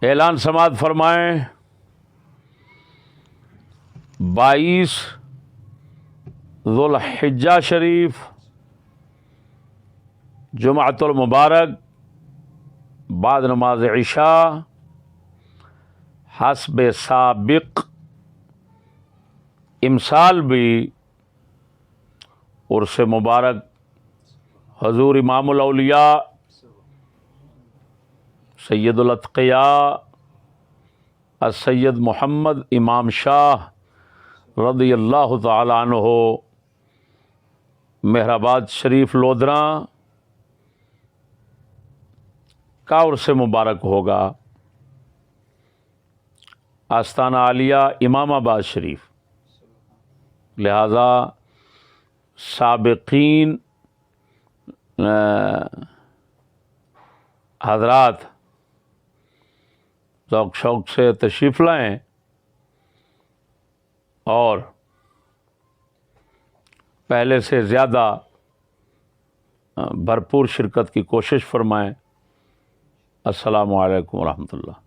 اعلان سماعت فرمائیں 22 ذوالحجہ شریف جمعۃ المبارک بعد نماز عشاء حسب سابق امسال بھی عرس مبارک حضور امام الاولیاء سید الاتقیاء السید محمد امام شاہ رضی اللہ تعالی عنہ مہرآباد شریف لودھراں کا عرس مبارک ہوگا آستانہ عالیہ امام آباد شریف، لہذا سابقین حضرات ذوق شوق سے تشریف لائیں اور پہلے سے زیادہ بھرپور شرکت کی کوشش فرمائیں۔ السلام علیکم ورحمۃ اللہ۔